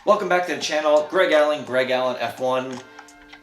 Welcome back to the channel. Greg Allen F1.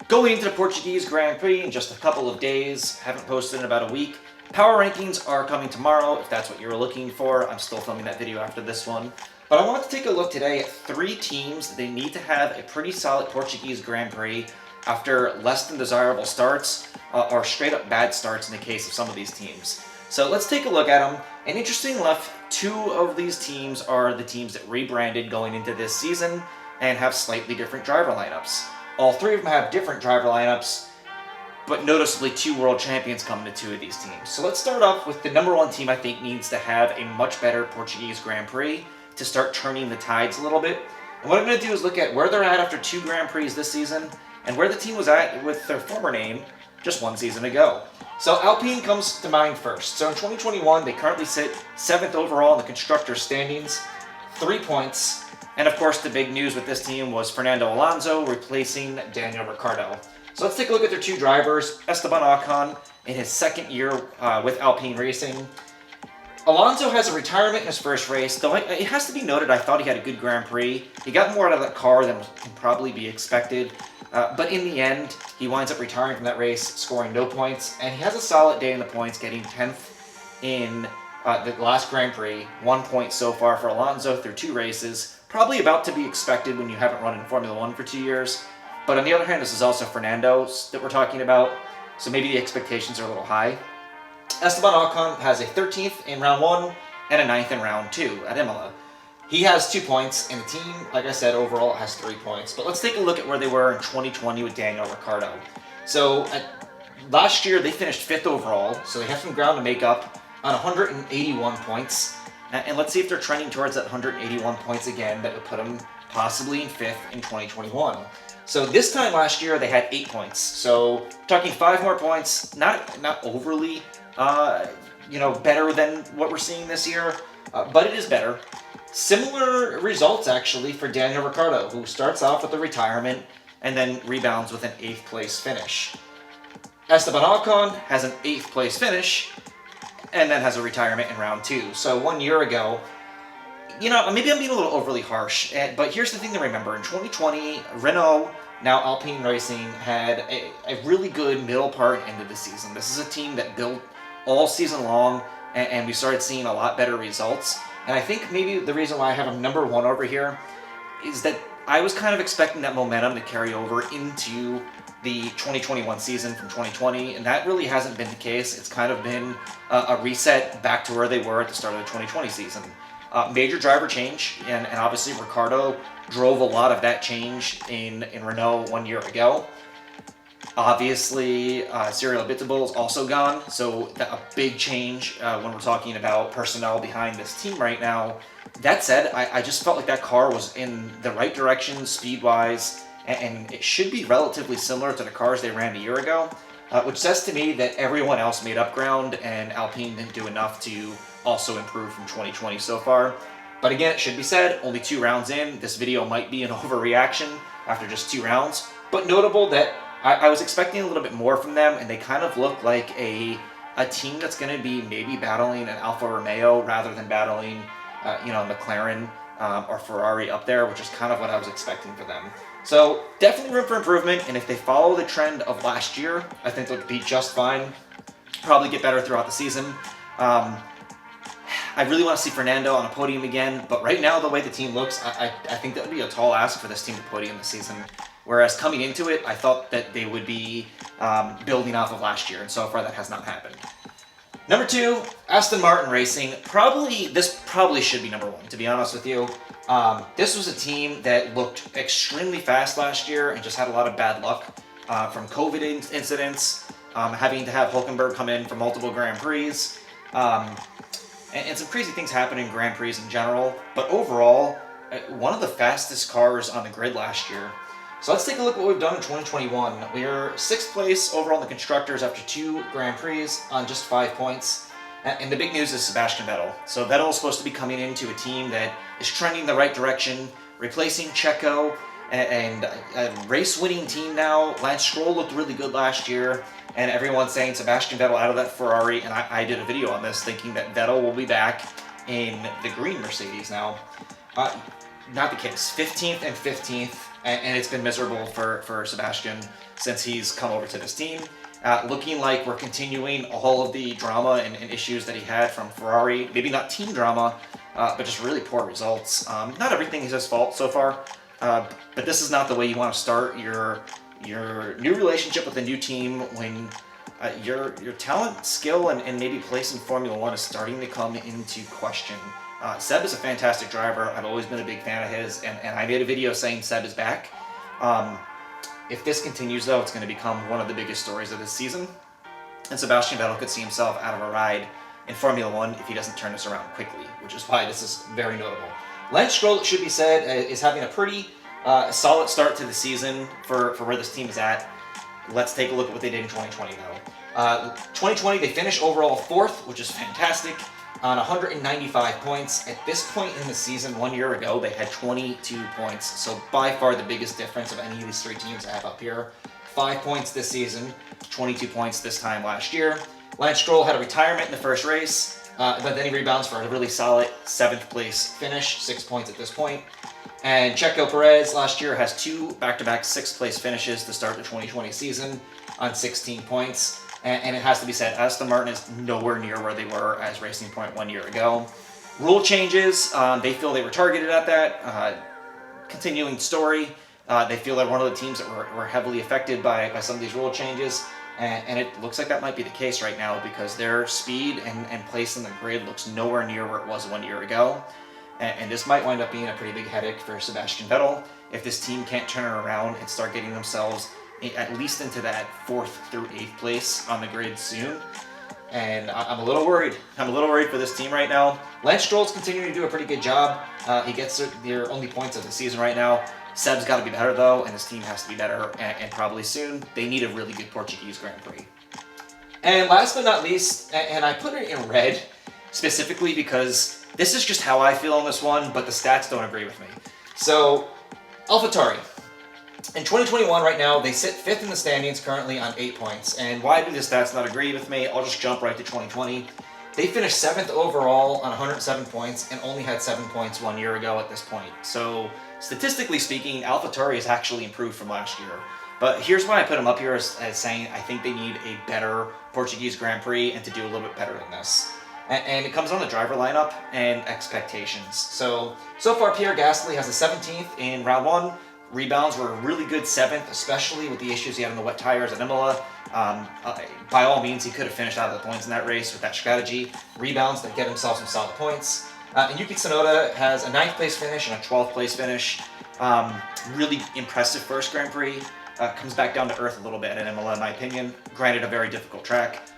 Going into the Portuguese Grand Prix in just a couple of days. Haven't posted in about a week. Power rankings are coming tomorrow, if that's what you were looking for. I'm still filming that video after this one. But I wanted to take a look today at 3 teams that they need to have a pretty solid Portuguese Grand Prix after less than desirable starts, or straight up bad starts in the case of some of these teams. So let's take a look at them. And interesting enough, 2 of these teams are the teams that rebranded going into this season and have slightly different driver lineups. All 3 of them have different driver lineups, but noticeably 2 world champions come into 2 of these teams. So let's start off with the number 1 team I think needs to have a much better Portuguese Grand Prix to start turning the tides a little bit. And what I'm going to do is look at where they're at after 2 Grand Prix this season and where the team was at with their former name just 1 season ago. So Alpine comes to mind first. So in 2021, they currently sit 7th overall in the Constructors' standings, 3 points. And of course, the big news with this team was Fernando Alonso replacing Daniel Ricciardo. So let's take a look at their 2 drivers. Esteban Ocon in his 2nd year with Alpine Racing. Alonso has a retirement in his first race, though it has to be noted I thought he had a good Grand Prix. He got more out of that car than can probably be expected. But in the end, he winds up retiring from that race, scoring no points, and he has a solid day in the points, getting 10th in the last Grand Prix. 1 point so far for Alonso through 2 races. Probably about to be expected when you haven't run in Formula 1 for 2 years. But on the other hand, this is also Fernando's that we're talking about, so maybe the expectations are a little high. Esteban Ocon has a 13th in round 1 and a 9th in round 2 at Imola. He has 2 points, and the team, like I said, overall has 3 points. But let's take a look at where they were in 2020 with Daniel Ricciardo. So last year, they finished 5th overall, so they have some ground to make up on 181 points. And let's see if they're trending towards that 181 points again. That would put them possibly in 5th in 2021. So this time last year, they had 8 points. So talking 5 more points, not overly, better than what we're seeing this year, but it is better. Similar results, actually, for Daniel Ricciardo, who starts off with a retirement and then rebounds with an 8th place finish. Esteban Ocon has an 8th place finish and then has a retirement in round 2. So 1 year ago, maybe I'm being a little overly harsh, but here's the thing to remember. In 2020, Renault, now Alpine Racing, had a really good middle part end of the season. This is a team that built all season long, and we started seeing a lot better results. And I think maybe the reason why I have them number 1 over here is that I was kind of expecting that momentum to carry over into the 2021 season from 2020, and that really hasn't been the case. It's kind of been a reset back to where they were at the start of the 2020 season. Major driver change, and obviously Ricciardo drove a lot of that change in Renault 1 year ago. Obviously, Cyril Abiteboul is also gone, so a big change when we're talking about personnel behind this team right now. That said, I just felt like that car was in the right direction speed-wise, and it should be relatively similar to the cars they ran a year ago, which says to me that everyone else made up ground and Alpine didn't do enough to also improve from 2020 so far. But again, it should be said, only 2 rounds in. This video might be an overreaction after just 2 rounds, but notable that I was expecting a little bit more from them, and they kind of look like a team that's going to be maybe battling an Alfa Romeo rather than battling, McLaren or Ferrari up there, which is kind of what I was expecting for them. So definitely room for improvement, and if they follow the trend of last year, I think they'll be just fine. Probably get better throughout the season. I really want to see Fernando on a podium again, but right now, the way the team looks, I think that would be a tall ask for this team to podium this season. Whereas coming into it, I thought that they would be building off of last year, and so far that has not happened. Number 2, Aston Martin Racing. This probably should be number 1, to be honest with you. This was a team that looked extremely fast last year and just had a lot of bad luck from COVID incidents, having to have Hülkenberg come in for multiple Grand Prix, and some crazy things happen in Grand Prix in general. But overall, one of the fastest cars on the grid last year. So let's take a look at what we've done in 2021. We are 6th place overall in the Constructors after 2 Grand Prix on just 5 points. And the big news is Sebastian Vettel. So Vettel is supposed to be coming into a team that is trending in the right direction, replacing Checo, and a race-winning team now. Lance Stroll looked really good last year, and everyone's saying Sebastian Vettel out of that Ferrari, and I did a video on this thinking that Vettel will be back in the green Mercedes now. not the case. 15th and 15th, and it's been miserable for Sebastian since he's come over to this team. Looking like we're continuing all of the drama and issues that he had from Ferrari. Maybe not team drama, but just really poor results. Not everything is his fault so far, but this is not the way you want to start your new relationship with a new team when your talent, skill, and maybe place in Formula One is starting to come into question. Seb is a fantastic driver. I've always been a big fan of his, and I made a video saying Seb is back. If this continues, though, it's going to become one of the biggest stories of this season. And Sebastian Vettel could see himself out of a ride in Formula One if he doesn't turn this around quickly, which is why this is very notable. Lance Stroll, it should be said, is having a pretty solid start to the season for where this team is at. Let's take a look at what they did in 2020, though. 2020, they finished overall 4th, which is fantastic, on 195 points. At this point in the season, 1 year ago, they had 22 points. So by far the biggest difference of any of these three teams I have up here. 5 points this season, 22 points this time last year. Lance Stroll had a retirement in the first race, but then he rebounds for a really solid 7th place finish, 6 points at this point. And Checo Perez last year has 2 back-to-back 6th place finishes to start the 2020 season on 16 points. And it has to be said, Aston Martin is nowhere near where they were as Racing Point 1 year ago. Rule changes, they feel they were targeted at that. Continuing story, they feel they're one of the teams that were heavily affected by some of these rule changes. And it looks like that might be the case right now because their speed and place in the grid looks nowhere near where it was 1 year ago. And this might wind up being a pretty big headache for Sebastian Vettel if this team can't turn it around and start getting themselves at least into that 4th through 8th place on the grid soon. And I'm a little worried. I'm a little worried for this team right now. Lance Stroll's continuing to do a pretty good job. He gets their only points of the season right now. Seb's got to be better, though, and this team has to be better, and probably soon. They need a really good Portuguese Grand Prix. And last but not least, and I put it in red specifically because this is just how I feel on this one, but the stats don't agree with me. So, AlphaTauri. In 2021 right now, they sit 5th in the standings currently on 8 points. And why do the stats not agree with me? I'll just jump right to 2020. They finished 7th overall on 107 points and only had 7 points 1 year ago at this point. So statistically speaking, AlphaTauri has actually improved from last year. But here's why I put them up here as saying I think they need a better Portuguese Grand Prix and to do a little bit better than this. And it comes on the driver lineup and expectations. So far Pierre Gasly has a 17th in round 1. Rebounds were a really good 7th, especially with the issues he had on the wet tires at Imola. By all means, he could have finished out of the points in that race with that strategy. Rebounds that get himself some solid points. And Yuki Tsunoda has a 9th place finish and a 12th place finish. Really impressive first Grand Prix. Comes back down to earth a little bit at Imola, in my opinion. Granted, a very difficult track,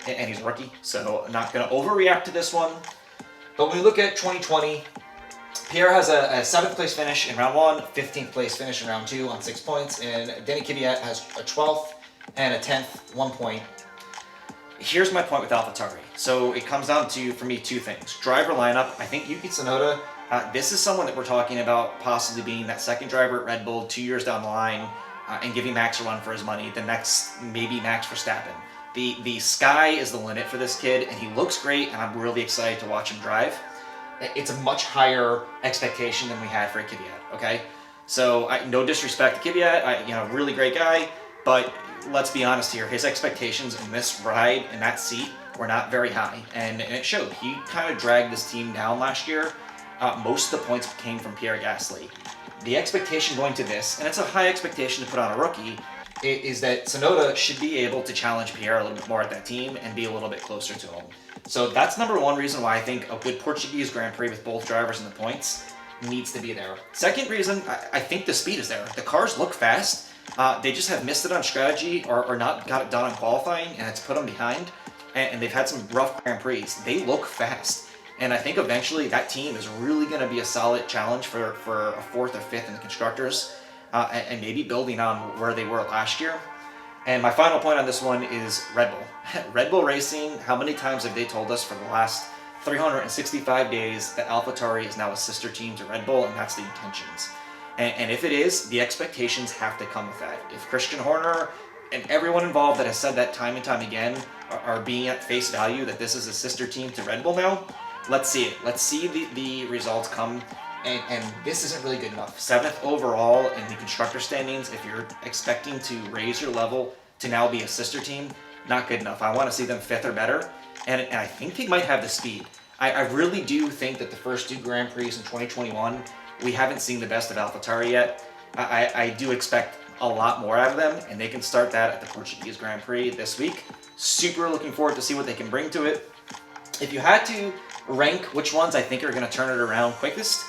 and he's a rookie, so I'm not going to overreact to this one. But when we look at 2020, Pierre has a 7th place finish in round 1, 15th place finish in round 2 on 6 points, and Denny Kvyat has a 12th and a 10th, 1 point. Here's my point with AlphaTauri. So it comes down to, for me, 2 things. Driver lineup, I think Yuki Tsunoda, this is someone that we're talking about possibly being that second driver at Red Bull 2 years down the line and giving Max a run for his money. The next, maybe Max Verstappen. The sky is the limit for this kid, and he looks great, and I'm really excited to watch him drive. It's a much higher expectation than we had for Kvyat, okay? So, no disrespect to Kvyat, really great guy, but let's be honest here, his expectations in this ride, in that seat, were not very high, and it showed. He kind of dragged this team down last year. Most of the points came from Pierre Gasly. The expectation going to this, and it's a high expectation to put on a rookie, is that Tsunoda should be able to challenge Pierre a little bit more at that team and be a little bit closer to him. So that's number 1 reason why I think a good Portuguese Grand Prix with both drivers in the points needs to be there. Second reason, I think the speed is there. The cars look fast. They just have missed it on strategy or not got it done on qualifying, and it's put them behind. And they've had some rough Grand Prix. They look fast. And I think eventually that team is really going to be a solid challenge for a 4th or 5th in the Constructors, and maybe building on where they were last year. And my final point on this one is Red Bull. Red Bull Racing, how many times have they told us for the last 365 days that AlphaTauri is now a sister team to Red Bull, and that's the intentions. And if it is, the expectations have to come with that. If Christian Horner and everyone involved that has said that time and time again are being at face value that this is a sister team to Red Bull now, let's see it. Let's see the results come and this isn't really good enough. 7th overall in the constructor standings. If you're expecting to raise your level to now be a sister team, not good enough. I want to see them 5th or better, and I think they might have the speed. I really do think that the first 2 Grand Prix in 2021, we haven't seen the best of AlphaTauri yet. I do expect a lot more out of them, and they can start that at the Portuguese Grand Prix this week. Super looking forward to see what they can bring to it. If you had to rank which ones I think are going to turn it around quickest,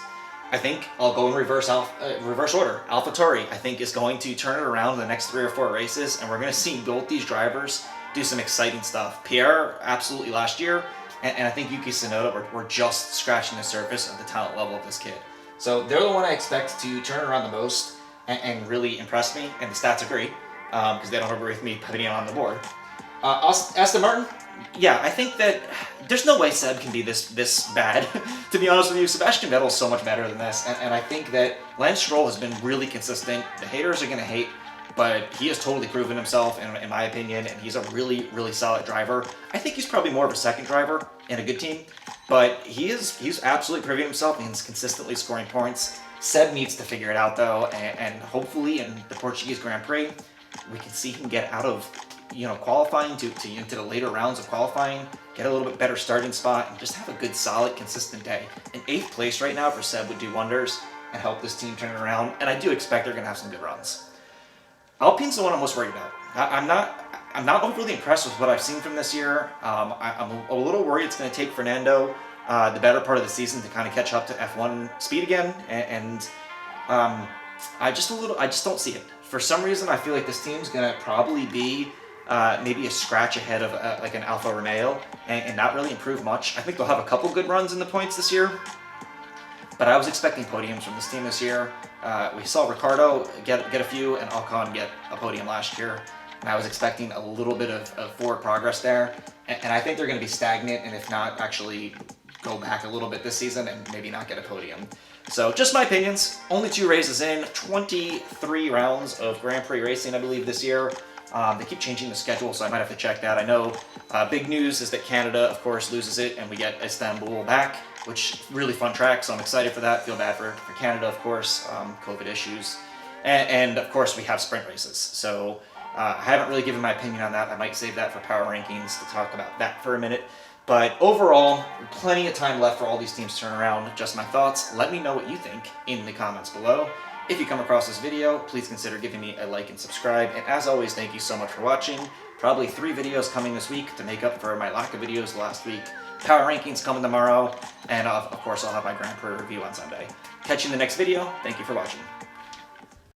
I think I'll go in reverse order. AlphaTauri, I think, is going to turn it around in the next 3 or 4 races, and we're going to see both these drivers do some exciting stuff. Pierre, absolutely last year, and I think Yuki Tsunoda, we're just scratching the surface of the talent level of this kid. So they're the one I expect to turn it around the most and really impress me, and the stats agree, because they don't agree with me putting it on the board. Aston Martin, yeah, I think that there's no way Seb can be this bad. To be honest with you, Sebastian Vettel is so much better than this, and I think that Lance Stroll has been really consistent. The haters are going to hate, but he has totally proven himself, in my opinion, and he's a really, really solid driver. I think he's probably more of a second driver in a good team, but he's absolutely proving himself, and he's consistently scoring points. Seb needs to figure it out, though, and hopefully in the Portuguese Grand Prix, we can see him get out of qualifying into the later rounds of qualifying, get a little bit better starting spot, and just have a good, solid, consistent day. An 8th place right now for Seb would do wonders and help this team turn it around, and I do expect they're going to have some good runs. Alpine's the one I'm most worried about. I'm not overly impressed with what I've seen from this year. I'm a little worried it's going to take Fernando the better part of the season to kind of catch up to F1 speed again, and I just don't see it. For some reason, I feel like this team's going to probably be maybe a scratch ahead of like an Alfa Romeo and not really improve much. I think they'll have a couple good runs in the points this year, but I was expecting podiums from this team this year. We saw Ricciardo get a few and Ocon get a podium last year, and I was expecting a little bit of forward progress there, and I think they're going to be stagnant, and if not, actually go back a little bit this season and maybe not get a podium. So just my opinions. Only 2 races in, 23 rounds of Grand Prix racing, I believe, this year. They keep changing the schedule, so I might have to check that. I know big news is that Canada, of course, loses it, and we get Istanbul back, which really fun track, so I'm excited for that. Feel bad for Canada, of course, COVID issues. And of course, we have sprint races. So I haven't really given my opinion on that. I might save that for power rankings to talk about that for a minute. But overall, plenty of time left for all these teams to turn around. Just my thoughts. Let me know what you think in the comments below. If you come across this video, please consider giving me a like and subscribe. And as always, thank you so much for watching. Probably 3 videos coming this week to make up for my lack of videos last week. Power rankings coming tomorrow. And of course, I'll have my Grand Prix review on Sunday. Catch you in the next video. Thank you for watching.